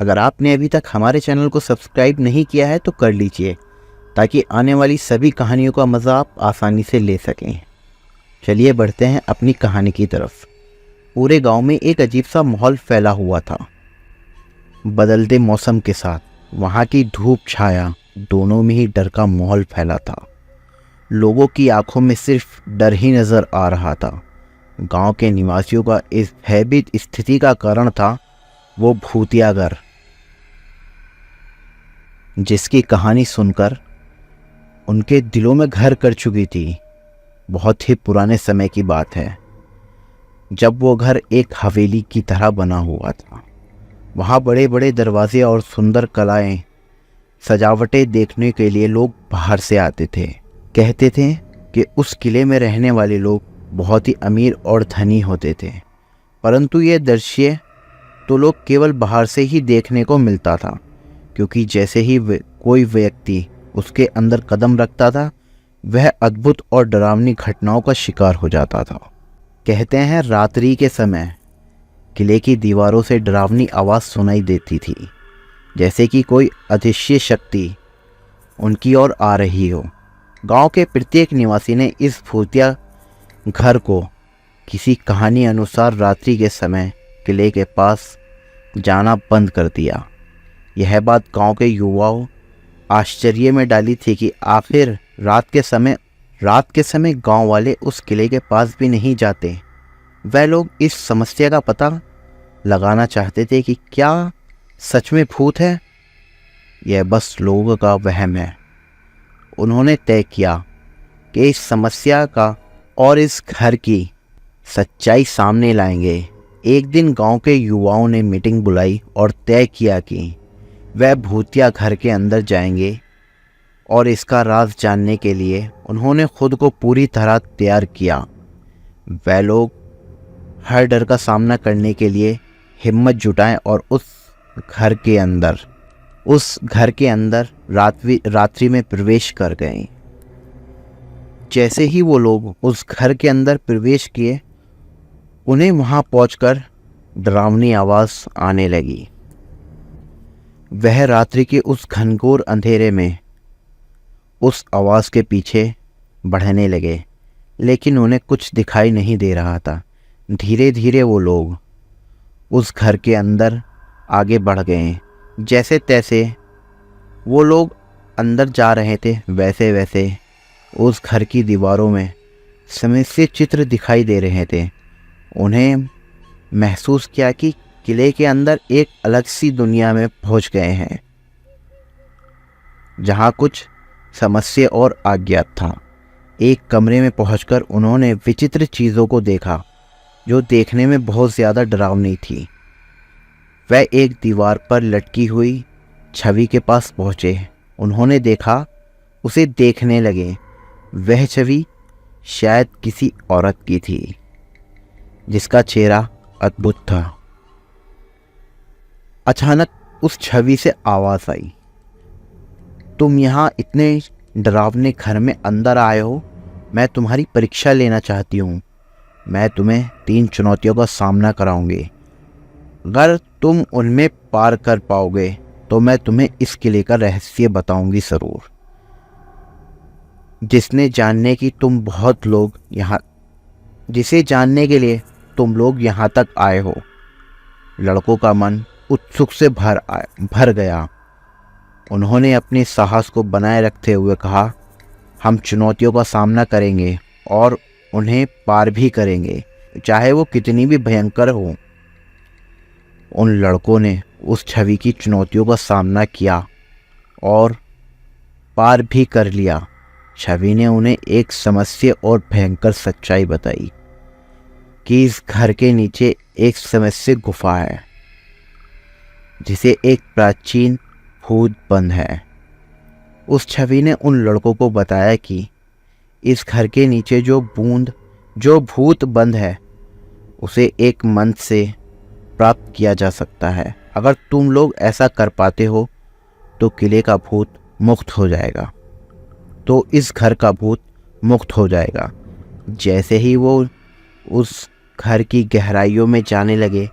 अगर आपने अभी तक हमारे चैनल को सब्सक्राइब नहीं किया है तो कर लीजिए, ताकि आने वाली सभी कहानियों का मज़ा आप आसानी से ले सकें। चलिए बढ़ते हैं अपनी कहानी की तरफ। पूरे गांव में एक अजीब सा माहौल फैला हुआ था। बदलते मौसम के साथ वहां की धूप छाया दोनों में ही डर का माहौल फैला था। लोगों की आंखों में सिर्फ डर ही नजर आ रहा था। गांव के निवासियों का इस भयभीत स्थिति का कारण था वो भूतिया घर, जिसकी कहानी सुनकर उनके दिलों में घर कर चुकी थी। बहुत ही पुराने समय की बात है, जब वो घर एक हवेली की तरह बना हुआ था। वहाँ बड़े बड़े दरवाजे और सुंदर कलाएं सजावटें देखने के लिए लोग बाहर से आते थे। कहते थे कि उस किले में रहने वाले लोग बहुत ही अमीर और धनी होते थे, परंतु ये दृश्य तो लोग केवल बाहर से ही देखने को मिलता था, क्योंकि जैसे ही कोई व्यक्ति उसके अंदर कदम रखता था वह अद्भुत और डरावनी घटनाओं का शिकार हो जाता था। कहते हैं रात्रि के समय किले की दीवारों से डरावनी आवाज़ सुनाई देती थी, जैसे कि कोई अदृश्य शक्ति उनकी ओर आ रही हो। गांव के प्रत्येक निवासी ने इस भूतिया घर को किसी कहानी अनुसार रात्रि के समय किले के पास जाना बंद कर दिया। यह बात गांव के युवाओं आश्चर्य में डाली थी कि आखिर रात के समय गांव वाले उस किले के पास भी नहीं जाते। वह लोग इस समस्या का पता लगाना चाहते थे कि क्या सच में भूत है, यह बस लोगों का वहम है। उन्होंने तय किया कि इस समस्या का और इस घर की सच्चाई सामने लाएंगे। एक दिन गांव के युवाओं ने मीटिंग बुलाई और तय किया कि वह भूतिया घर के अंदर जाएंगे और इसका राज जानने के लिए उन्होंने खुद को पूरी तरह तैयार किया। वह लोग हर डर का सामना करने के लिए हिम्मत जुटाएं और उस घर के अंदर रात्रि में प्रवेश कर गए। जैसे ही वो लोग उस घर के अंदर प्रवेश किए, उन्हें वहां पहुंचकर डरावनी आवाज़ आने लगी। वह रात्रि के उस घनघोर अंधेरे में उस आवाज़ के पीछे बढ़ने लगे, लेकिन उन्हें कुछ दिखाई नहीं दे रहा था। धीरे धीरे वो लोग उस घर के अंदर आगे बढ़ गए। जैसे तैसे वो लोग अंदर जा रहे थे, वैसे वैसे उस घर की दीवारों में समस्या चित्र दिखाई दे रहे थे। उन्हें महसूस किया कि किले के अंदर एक अलग सी दुनिया में पहुंच गए हैं, जहां कुछ समस्या और अज्ञात था। एक कमरे में पहुंचकर उन्होंने विचित्र चीज़ों को देखा, जो देखने में बहुत ज़्यादा डरावनी थी। वह एक दीवार पर लटकी हुई छवि के पास पहुंचे। उन्होंने देखा, उसे देखने लगे। वह छवि शायद किसी औरत की थी, जिसका चेहरा अद्भुत था। अचानक उस छवि से आवाज़ आई, तुम यहाँ इतने डरावने घर में अंदर आए हो, मैं तुम्हारी परीक्षा लेना चाहती हूँ। मैं तुम्हें 3 चुनौतियों का सामना कराऊंगी। अगर तुम उनमें पार कर पाओगे तो मैं तुम्हें इस किले का रहस्य बताऊंगी ज़रूर, जिसे जानने के लिए तुम लोग यहाँ तक आए हो। लड़कों का मन उत्सुक से भर गया। उन्होंने अपने साहस को बनाए रखते हुए कहा, हम चुनौतियों का सामना करेंगे और उन्हें पार भी करेंगे, चाहे वो कितनी भी भयंकर हो। उन लड़कों ने उस छवि की चुनौतियों का सामना किया और पार भी कर लिया। छवि ने उन्हें एक समस्या और भयंकर सच्चाई बताई कि इस घर के नीचे एक समस्या गुफा है, जिसे एक प्राचीन भूत बंद है। उस छवि ने उन लड़कों को बताया कि इस घर के नीचे जो भूत बंद है, उसे एक मंत्र से प्राप्त किया जा सकता है। अगर तुम लोग ऐसा कर पाते हो तो किले का भूत मुक्त हो जाएगा, तो इस घर का भूत मुक्त हो जाएगा। जैसे ही वो उस घर की गहराइयों में जाने लगे,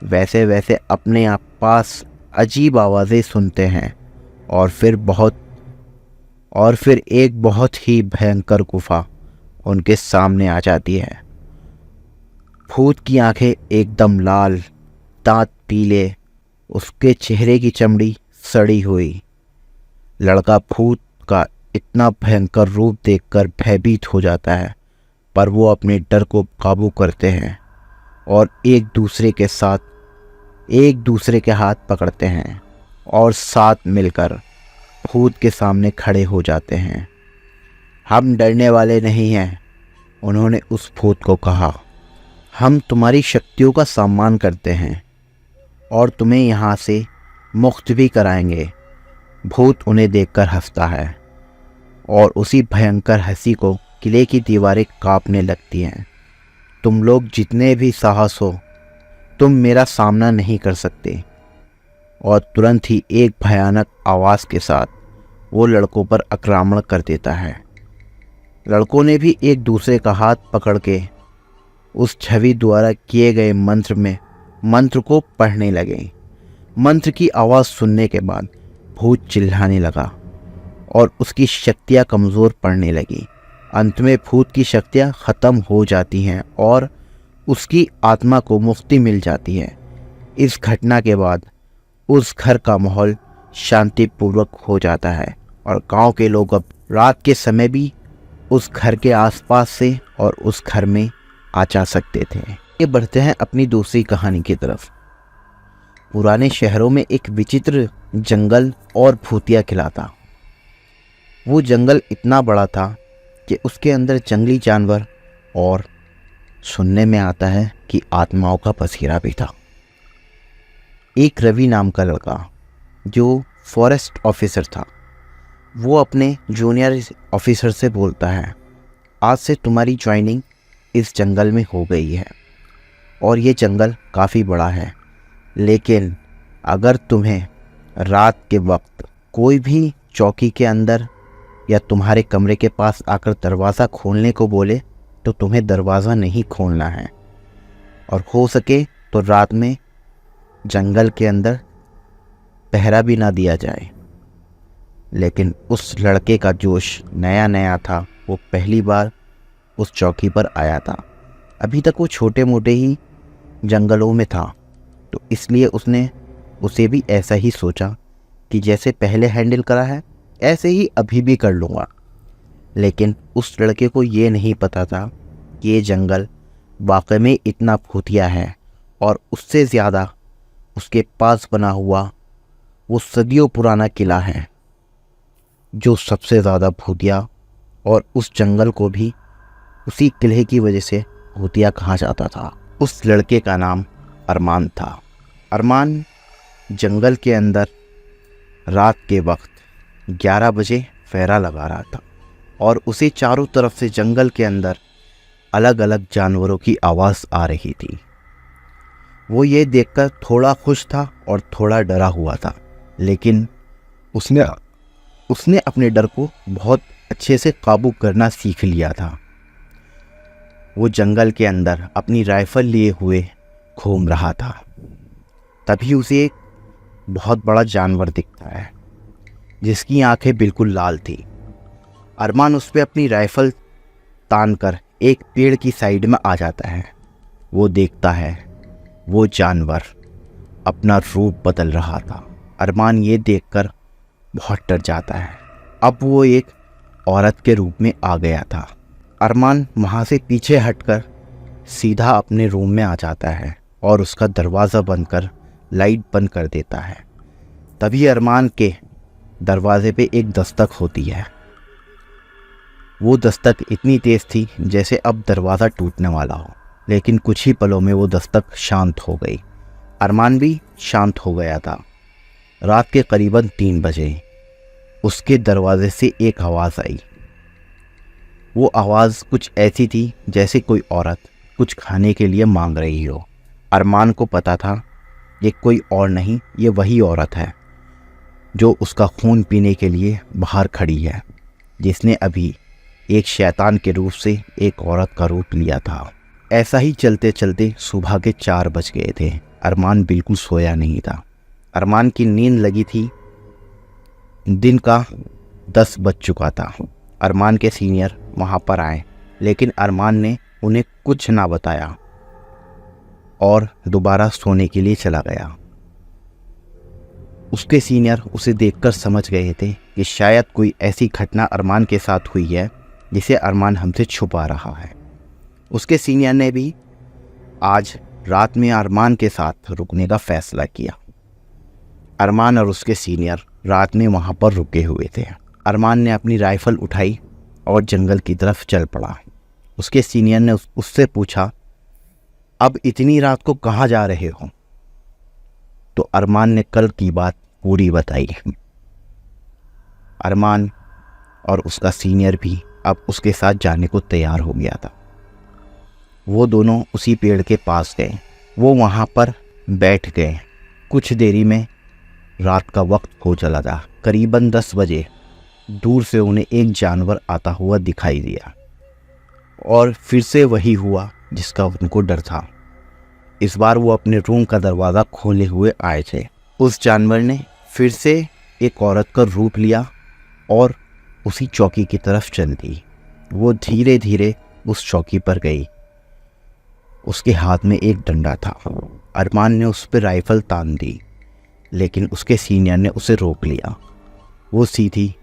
वैसे वैसे अपने आप पास अजीब आवाज़ें सुनते हैं और फिर एक बहुत ही भयंकर गुफा उनके सामने आ जाती है। भूत की आंखें एकदम लाल, दांत पीले, उसके चेहरे की चमड़ी सड़ी हुई। लड़का भूत का इतना भयंकर रूप देखकर भयभीत हो जाता है, पर वो अपने डर को काबू करते हैं और एक दूसरे के हाथ पकड़ते हैं और साथ मिलकर भूत के सामने खड़े हो जाते हैं। हम डरने वाले नहीं हैं, उन्होंने उस भूत को कहा। हम तुम्हारी शक्तियों का सम्मान करते हैं और तुम्हें यहाँ से मुक्त भी कराएंगे। भूत उन्हें देखकर हंसता है और उसी भयंकर हंसी को किले की दीवारें कांपने लगती हैं। तुम लोग जितने भी साहस हो, तुम मेरा सामना नहीं कर सकते। और तुरंत ही एक भयानक आवाज़ के साथ वो लड़कों पर आक्रमण कर देता है। लड़कों ने भी एक दूसरे का हाथ पकड़ के उस छवि द्वारा किए गए मंत्र को पढ़ने लगे। मंत्र की आवाज़ सुनने के बाद भूत चिल्लाने लगा और उसकी शक्तियाँ कमज़ोर पड़ने लगी। अंत में भूत की शक्तियाँ ख़त्म हो जाती हैं और उसकी आत्मा को मुक्ति मिल जाती है। इस घटना के बाद उस घर का माहौल शांतिपूर्वक हो जाता है और गांव के लोग अब रात के समय भी उस घर के आसपास से और उस घर में आ जा सकते थे। ये बढ़ते हैं अपनी दूसरी कहानी की तरफ। पुराने शहरों में एक विचित्र जंगल और भूतिया किला था। वो जंगल इतना बड़ा था कि उसके अंदर जंगली जानवर और सुनने में आता है कि आत्माओं का बसेरा भी था। एक रवि नाम का लड़का जो फॉरेस्ट ऑफिसर था, वो अपने जूनियर ऑफिसर से बोलता है, आज से तुम्हारी ज्वाइनिंग इस जंगल में हो गई है और ये जंगल काफ़ी बड़ा है, लेकिन अगर तुम्हें रात के वक्त कोई भी चौकी के अंदर या तुम्हारे कमरे के पास आकर दरवाज़ा खोलने को बोले तो तुम्हें दरवाज़ा नहीं खोलना है और हो सके तो रात में जंगल के अंदर पहरा भी ना दिया जाए। लेकिन उस लड़के का जोश नया नया था, वो पहली बार उस चौकी पर आया था। अभी तक वो छोटे मोटे ही जंगलों में था, तो इसलिए उसने उसे भी ऐसा ही सोचा कि जैसे पहले हैंडल करा है ऐसे ही अभी भी कर लूँगा। लेकिन उस लड़के को ये नहीं पता था कि ये जंगल वाकई में इतना भूतिया है और उससे ज़्यादा उसके पास बना हुआ वो सदियों पुराना किला है जो सबसे ज़्यादा भूतिया, और उस जंगल को भी उसी किले की वजह से भूतिया कहा जाता था। उस लड़के का नाम अरमान था। अरमान जंगल के अंदर रात के वक्त 11 बजे फेरा लगा रहा था और उसे चारों तरफ से जंगल के अंदर अलग अलग जानवरों की आवाज़ आ रही थी। वो ये देखकर थोड़ा खुश था और थोड़ा डरा हुआ था, लेकिन उसने अपने डर को बहुत अच्छे से काबू करना सीख लिया था। वो जंगल के अंदर अपनी राइफल लिए हुए घूम रहा था। तभी उसे एक बहुत बड़ा जानवर दिखता है जिसकी आंखें बिल्कुल लाल थी। अरमान उस पर अपनी राइफल तान कर एक पेड़ की साइड में आ जाता है। वो देखता है वो जानवर अपना रूप बदल रहा था। अरमान ये देखकर बहुत डर जाता है। अब वो एक औरत के रूप में आ गया था। अरमान वहाँ से पीछे हटकर सीधा अपने रूम में आ जाता है और उसका दरवाज़ा बंद कर लाइट बंद कर देता है। तभी अरमान के दरवाजे पे एक दस्तक होती है। वो दस्तक इतनी तेज़ थी जैसे अब दरवाज़ा टूटने वाला हो, लेकिन कुछ ही पलों में वो दस्तक शांत हो गई। अरमान भी शांत हो गया था। रात के करीबन 3 बजे उसके दरवाजे से एक आवाज़ आई। वो आवाज़ कुछ ऐसी थी जैसे कोई औरत कुछ खाने के लिए मांग रही हो। अरमान को पता था ये कोई और नहीं, ये वही औरत है जो उसका खून पीने के लिए बाहर खड़ी है, जिसने अभी एक शैतान के रूप से एक औरत का रूप लिया था। ऐसा ही चलते चलते सुबह के 4 बज गए थे। अरमान बिल्कुल सोया नहीं था। अरमान की नींद लगी थी। दिन का 10 बज चुका था। अरमान के सीनियर वहाँ पर आए, लेकिन अरमान ने उन्हें कुछ ना बताया और दोबारा सोने के लिए चला गया। उसके सीनियर उसे देखकर समझ गए थे कि शायद कोई ऐसी घटना अरमान के साथ हुई है जिसे अरमान हमसे छुपा रहा है। उसके सीनियर ने भी आज रात में अरमान के साथ रुकने का फैसला किया। अरमान और उसके सीनियर रात में वहाँ पर रुके हुए थे। अरमान ने अपनी राइफल उठाई और जंगल की तरफ चल पड़ा। उसके सीनियर ने उससे पूछा, अब इतनी रात को कहाँ जा रहे हो? तो अरमान ने कल की बात पूरी बताई। अरमान और उसका सीनियर भी अब उसके साथ जाने को तैयार हो गया था। वो दोनों उसी पेड़ के पास गए। वो वहाँ पर बैठ गए। कुछ देरी में रात का वक्त हो चला था। करीबन 10 बजे दूर से उन्हें एक जानवर आता हुआ दिखाई दिया और फिर से वही हुआ जिसका उनको डर था। इस बार वो अपने रूम का दरवाज़ा खोले हुए आए थे। उस जानवर ने फिर से एक औरत का रूप लिया और उसी चौकी की तरफ चल दी। वो धीरे धीरे उस चौकी पर गई। उसके हाथ में एक डंडा था। अरमान ने उस पर राइफल तान दी, लेकिन उसके सीनियर ने उसे रोक लिया। वो सीधी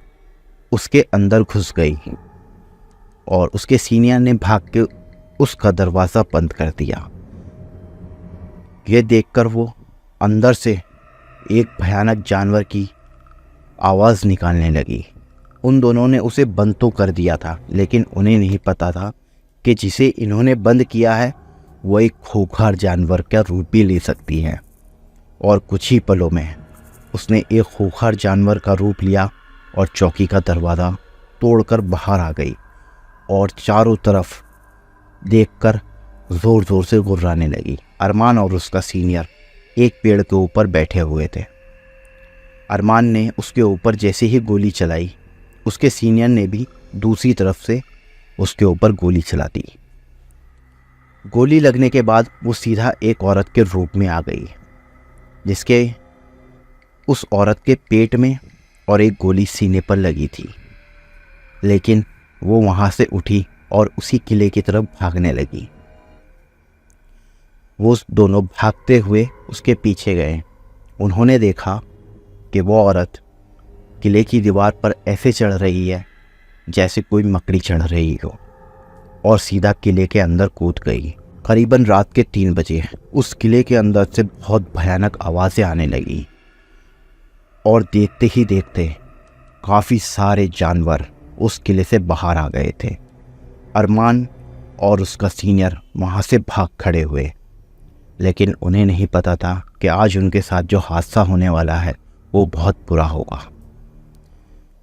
उसके अंदर घुस गई और उसके सीनियर ने भाग के उसका दरवाज़ा बंद कर दिया। ये देखकर वो अंदर से एक भयानक जानवर की आवाज़ निकालने लगी। उन दोनों ने उसे बंद तो कर दिया था, लेकिन उन्हें नहीं पता था कि जिसे इन्होंने बंद किया है वो एक खूंखार जानवर का रूप भी ले सकती है। और कुछ ही पलों में उसने एक खूंखार जानवर का रूप लिया और चौकी का दरवाज़ा तोड़कर बाहर आ गई और चारों तरफ देखकर ज़ोर ज़ोर से गुर्राने लगी। अरमान और उसका सीनियर एक पेड़ के ऊपर बैठे हुए थे। अरमान ने उसके ऊपर जैसे ही गोली चलाई, उसके सीनियर ने भी दूसरी तरफ से उसके ऊपर गोली चला दी। गोली लगने के बाद वो सीधा एक औरत के रूप में आ गई, जिसके उस औरत के पेट में और एक गोली सीने पर लगी थी। लेकिन वो वहाँ से उठी और उसी किले की तरफ भागने लगी। वो दोनों भागते हुए उसके पीछे गए। उन्होंने देखा कि वो औरत किले की दीवार पर ऐसे चढ़ रही है जैसे कोई मकड़ी चढ़ रही हो, और सीधा किले के अंदर कूद गई। करीबन रात के 3 बजे उस किले के अंदर से बहुत भयानक आवाज़ें आने लगी और देखते ही देखते काफ़ी सारे जानवर उस किले से बाहर आ गए थे। अरमान और उसका सीनियर वहाँ से भाग खड़े हुए, लेकिन उन्हें नहीं पता था कि आज उनके साथ जो हादसा होने वाला है वो बहुत बुरा होगा।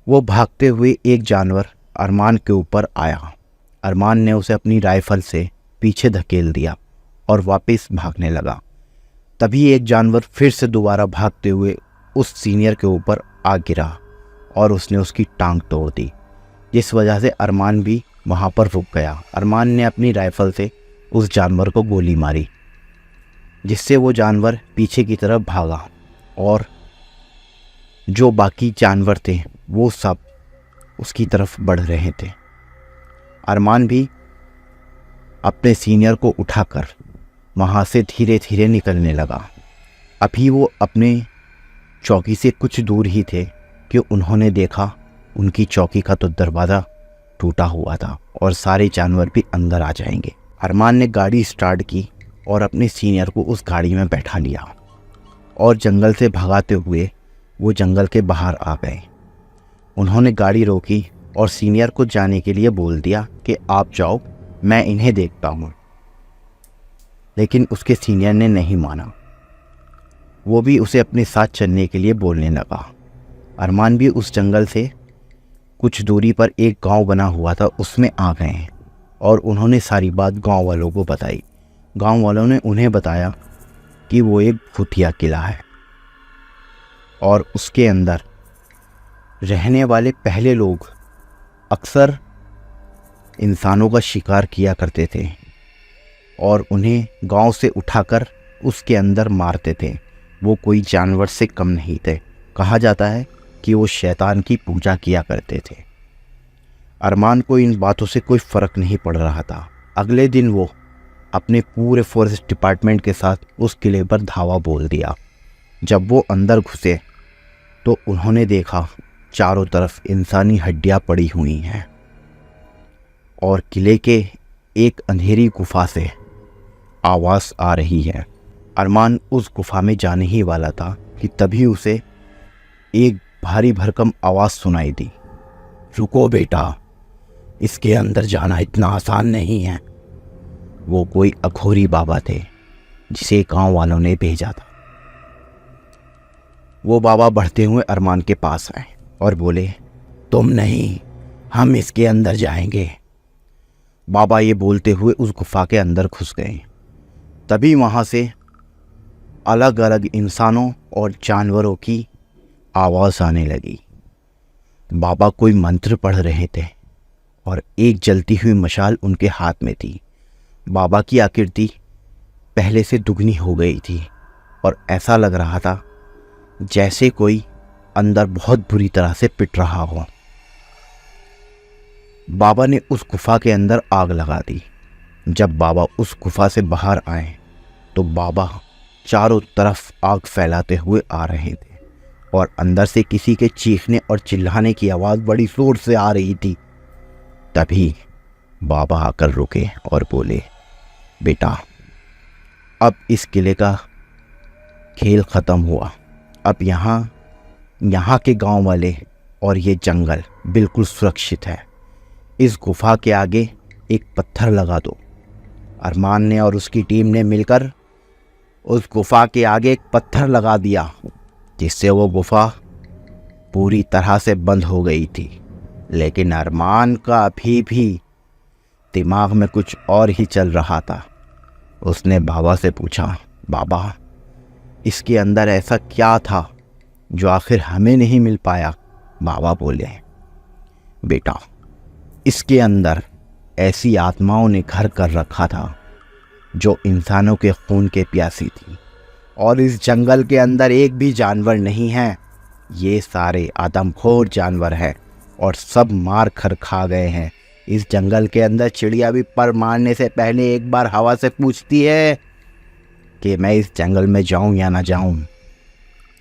वो भागते हुए एक जानवर अरमान के ऊपर आया। अरमान ने उसे अपनी राइफल से पीछे धकेल दिया और वापस भागने लगा। तभी एक जानवर फिर से दोबारा भागते हुए उस सीनियर के ऊपर आ गिरा और उसने उसकी टांग तोड़ दी, जिस वजह से अरमान भी वहाँ पर रुक गया। अरमान ने अपनी राइफल से उस जानवर को गोली मारी, जिससे वो जानवर पीछे की तरफ भागा और जो बाकी जानवर थे वो सब उसकी तरफ बढ़ रहे थे। अरमान भी अपने सीनियर को उठाकर वहाँ से धीरे धीरे निकलने लगा। अभी वो अपने चौकी से कुछ दूर ही थे कि उन्होंने देखा उनकी चौकी का तो दरवाज़ा टूटा हुआ था और सारे जानवर भी अंदर आ जाएंगे। अरमान ने गाड़ी स्टार्ट की और अपने सीनियर को उस गाड़ी में बैठा लिया और जंगल से भगाते हुए वो जंगल के बाहर आ गए। उन्होंने गाड़ी रोकी और सीनियर को जाने के लिए बोल दिया कि आप जाओ, मैं इन्हें देखता हूँ। लेकिन उसके सीनियर ने नहीं माना। वो भी उसे अपने साथ चलने के लिए बोलने लगा। अरमान भी उस जंगल से कुछ दूरी पर एक गांव बना हुआ था, उसमें आ गए और उन्होंने सारी बात गांव वालों को बताई। गांव वालों ने उन्हें बताया कि वो एक भूतिया किला है और उसके अंदर रहने वाले पहले लोग अक्सर इंसानों का शिकार किया करते थे और उन्हें गांव से उठाकर उसके अंदर मारते थे, वो कोई जानवर से कम नहीं थे। कहा जाता है कि वो शैतान की पूजा किया करते थे। अरमान को इन बातों से कोई फ़र्क नहीं पड़ रहा था। अगले दिन वो अपने पूरे फॉरेस्ट डिपार्टमेंट के साथ उस किले पर धावा बोल दिया। जब वो अंदर घुसे तो उन्होंने देखा चारों तरफ इंसानी हड्डियां पड़ी हुई हैं और किले के एक अंधेरी गुफा से आवाज़ आ रही है। अरमान उस गुफा में जाने ही वाला था कि तभी उसे एक भारी भरकम आवाज़ सुनाई दी। रुको बेटा, इसके अंदर जाना इतना आसान नहीं है। वो कोई अघोरी बाबा थे जिसे गांव वालों ने भेजा था। वो बाबा बढ़ते हुए अरमान के पास आए और बोले, तुम नहीं, हम इसके अंदर जाएंगे। बाबा ये बोलते हुए उस गुफा के अंदर घुस गए। तभी वहाँ से अलग अलग इंसानों और जानवरों की आवाज़ आने लगी। बाबा कोई मंत्र पढ़ रहे थे और एक जलती हुई मशाल उनके हाथ में थी। बाबा की आकृति पहले से दुगनी हो गई थी और ऐसा लग रहा था जैसे कोई अंदर बहुत बुरी तरह से पिट रहा हो। बाबा ने उस गुफा के अंदर आग लगा दी। जब बाबा उस गुफा से बाहर आए तो बाबा चारों तरफ आग फैलाते हुए आ रहे थे और अंदर से किसी के चीखने और चिल्लाने की आवाज़ बड़ी जोर से आ रही थी। तभी बाबा आकर रुके और बोले, बेटा, अब इस किले का खेल ख़त्म हुआ। अब यहाँ के गांव वाले और ये जंगल बिल्कुल सुरक्षित है। इस गुफा के आगे एक पत्थर लगा दो। अरमान ने और उसकी टीम ने मिलकर उस गुफा के आगे एक पत्थर लगा दिया, जिससे वो गुफा पूरी तरह से बंद हो गई थी। लेकिन अरमान का अभी भी दिमाग में कुछ और ही चल रहा था। उसने बाबा से पूछा, बाबा, इसके अंदर ऐसा क्या था जो आखिर हमें नहीं मिल पाया? बाबा बोले, बेटा, इसके अंदर ऐसी आत्माओं ने घर कर रखा था जो इंसानों के खून के प्यासी थी। और इस जंगल के अंदर एक भी जानवर नहीं है। ये सारे आदमखोर जानवर हैं और सब मार कर खा गए हैं। इस जंगल के अंदर चिड़िया भी पर मारने से पहले एक बार हवा से पूछती है कि मैं इस जंगल में जाऊं या ना जाऊं,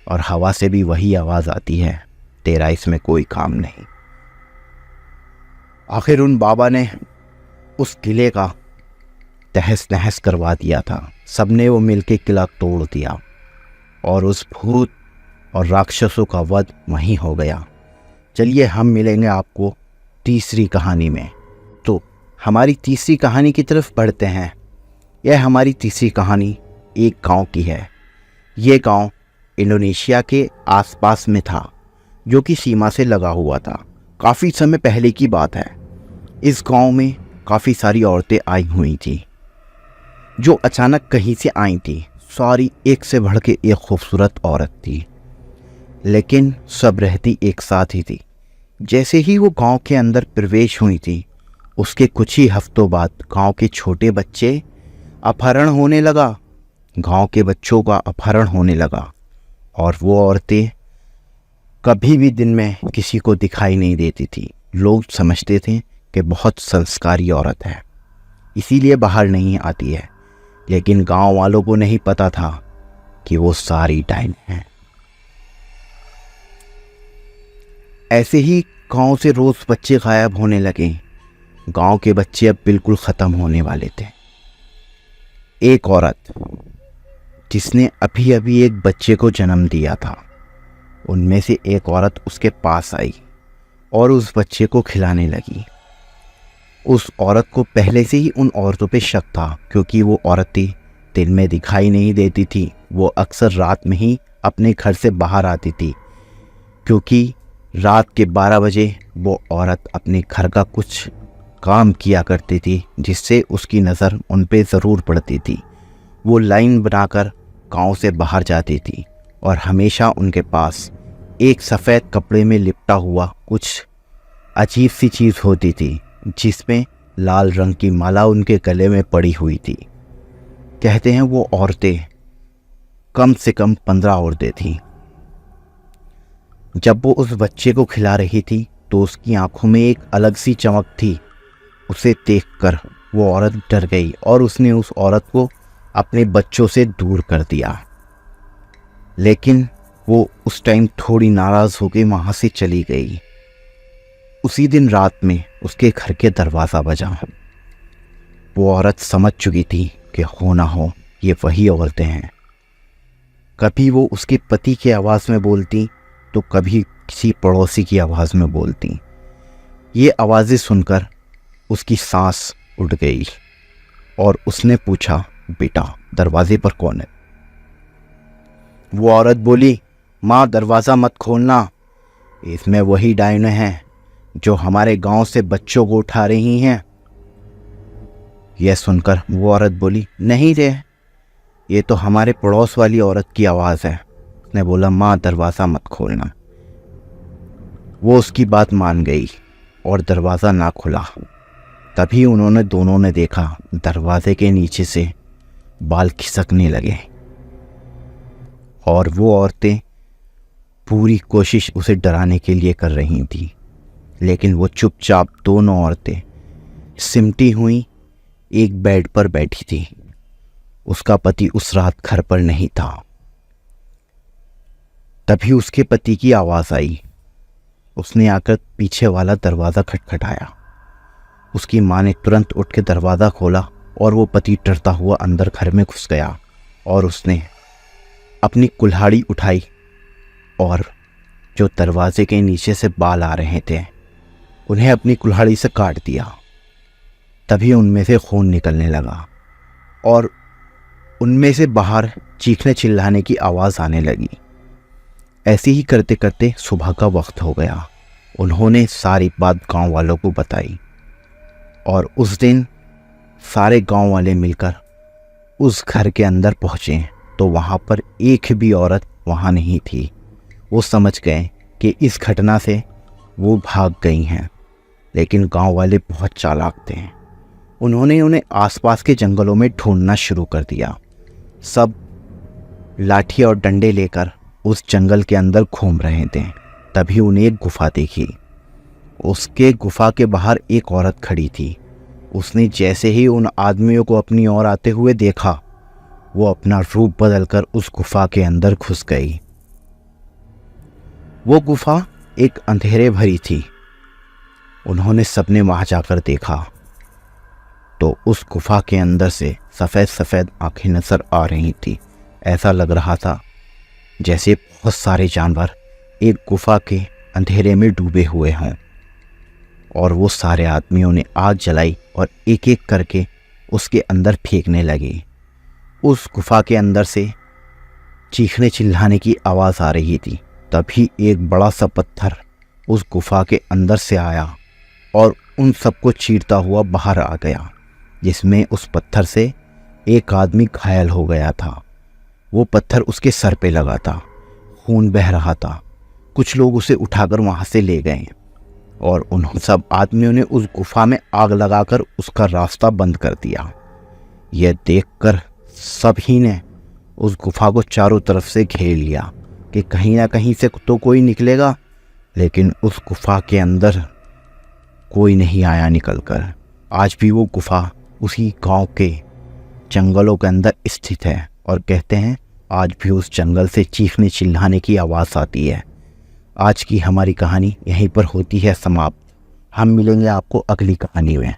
और हवा से भी वही आवाज़ आती है, तेरा इसमें कोई काम नहीं। आखिर उन बाबा ने उस किले का तहस नहस करवा दिया था। सबने वो मिलके किला तोड़ दिया और उस भूत और राक्षसों का वध वहीं हो गया। चलिए हम मिलेंगे आपको तीसरी कहानी में। तो हमारी तीसरी कहानी की तरफ बढ़ते हैं। यह हमारी तीसरी कहानी एक गांव की है। ये गांव इंडोनेशिया के आसपास में था, जो कि सीमा से लगा हुआ था। काफ़ी समय पहले की बात है। इस गांव में काफ़ी सारी औरतें आई हुई थी जो अचानक कहीं से आई थी। सारी एक से बढ़ के एक खूबसूरत औरत थी, लेकिन सब रहती एक साथ ही थी। जैसे ही वो गांव के अंदर प्रवेश हुई थी, उसके कुछ ही हफ्तों बाद गांव के छोटे बच्चे अपहरण होने लगा। गांव के बच्चों का अपहरण होने लगा और वो औरतें कभी भी दिन में किसी को दिखाई नहीं देती थी। लोग समझते थे कि बहुत संस्कारी औरत है, इसीलिए बाहर नहीं आती है। लेकिन गांव वालों को नहीं पता था कि वो सारी डायन है। ऐसे ही गांव से रोज बच्चे गायब होने लगे। गांव के बच्चे अब बिल्कुल ख़त्म होने वाले थे। एक औरत जिसने अभी अभी एक बच्चे को जन्म दिया था, उनमें से एक औरत उसके पास आई और उस बच्चे को खिलाने लगी। उस औरत को पहले से ही उन औरतों पे शक था, क्योंकि वो औरतें दिन में दिखाई नहीं देती थी। वो अक्सर रात में ही अपने घर से बाहर आती थी, क्योंकि रात के 12 बजे वो औरत अपने घर का कुछ काम किया करती थी, जिससे उसकी नज़र उन पे ज़रूर पड़ती थी। वो लाइन बनाकर गांव से बाहर जाती थी और हमेशा उनके पास एक सफ़ेद कपड़े में लिपटा हुआ कुछ अजीब सी चीज़ होती थी, जिसमें लाल रंग की माला उनके गले में पड़ी हुई थी। कहते हैं वो औरतें कम से कम 15 औरतें थीं। जब वो उस बच्चे को खिला रही थी तो उसकी आंखों में एक अलग सी चमक थी। उसे देखकर वो औरत डर गई और उसने उस औरत को अपने बच्चों से दूर कर दिया। लेकिन वो उस टाइम थोड़ी नाराज़ होकर वहाँ से चली गई। उसी दिन रात में उसके घर के दरवाज़ा बजा। वो औरत समझ चुकी थी कि हो ना हो ये वही औरतें हैं। कभी वो उसके पति की आवाज़ में बोलती तो कभी किसी पड़ोसी की आवाज़ में बोलती। ये आवाज़ें सुनकर उसकी सांस उठ गई और उसने पूछा, बेटा दरवाजे पर कौन है? वो औरत बोली, माँ दरवाज़ा मत खोलना, इसमें वही डायने हैं जो हमारे गांव से बच्चों को उठा रही हैं। यह सुनकर वो औरत बोली, नहीं रे, ये तो हमारे पड़ोस वाली औरत की आवाज़ है। उसने बोला, माँ दरवाज़ा मत खोलना। वो उसकी बात मान गई और दरवाज़ा ना खुला। तभी उन्होंने दोनों ने देखा दरवाजे के नीचे से बाल खिसकने लगे और वो औरतें पूरी कोशिश उसे डराने के लिए कर रही थी, लेकिन वो चुपचाप दोनों औरतें सिमटी हुई एक बेड पर बैठी थी। उसका पति उस रात घर पर नहीं था। तभी उसके पति की आवाज़ आई। उसने आकर पीछे वाला दरवाज़ा खटखटाया। उसकी माँ ने तुरंत उठ के दरवाज़ा खोला और वो पति डरता हुआ अंदर घर में घुस गया और उसने अपनी कुल्हाड़ी उठाई और जो दरवाजे के नीचे से बाल आ रहे थे उन्हें अपनी कुल्हाड़ी से काट दिया। तभी उनमें से खून निकलने लगा और उनमें से बाहर चीखने चिल्लाने की आवाज़ आने लगी। ऐसे ही करते करते सुबह का वक्त हो गया। उन्होंने सारी बात गांव वालों को बताई और उस दिन सारे गांव वाले मिलकर उस घर के अंदर पहुँचे तो वहाँ पर एक भी औरत वहाँ नहीं थी। वो समझ गए कि इस घटना से वो भाग गई हैं, लेकिन गांव वाले बहुत चालाक थे। उन्होंने उन्हें आसपास के जंगलों में ढूंढना शुरू कर दिया। सब लाठी और डंडे लेकर उस जंगल के अंदर घूम रहे थे। तभी उन्हें एक गुफा देखी। उसके गुफा के बाहर एक औरत खड़ी थी। उसने जैसे ही उन आदमियों को अपनी ओर आते हुए देखा, वो अपना रूप बदलकर उस गुफा के अंदर घुस गई। वो गुफा एक अंधेरे भरी थी। उन्होंने सबने वहां जाकर देखा तो उस गुफा के अंदर से सफ़ेद सफ़ेद आंखें नजर आ रही थी। ऐसा लग रहा था जैसे बहुत सारे जानवर एक गुफा के अंधेरे में डूबे हुए हों। और वो सारे आदमियों ने आग जलाई और एक एक करके उसके अंदर फेंकने लगे। उस गुफा के अंदर से चीखने चिल्लाने की आवाज़ आ रही थी। तभी एक बड़ा सा पत्थर उस गुफा के अंदर से आया और उन सबको चीरता हुआ बाहर आ गया, जिसमें उस पत्थर से एक आदमी घायल हो गया था। वो पत्थर उसके सर पे लगा था, खून बह रहा था। कुछ लोग उसे उठाकर वहाँ से ले गए और उन सब आदमियों ने उस गुफा में आग लगाकर उसका रास्ता बंद कर दिया। यह देखकर सभी ने उस गुफा को चारों तरफ से घेर लिया कि कहीं ना कहीं से तो कोई निकलेगा, लेकिन उस गुफा के अंदर कोई नहीं आया निकलकर। आज भी वो गुफा उसी गांव के जंगलों के अंदर स्थित है और कहते हैं आज भी उस जंगल से चीखने चिल्लाने की आवाज़ आती है। आज की हमारी कहानी यहीं पर होती है समाप्त। हम मिलेंगे आपको अगली कहानी में।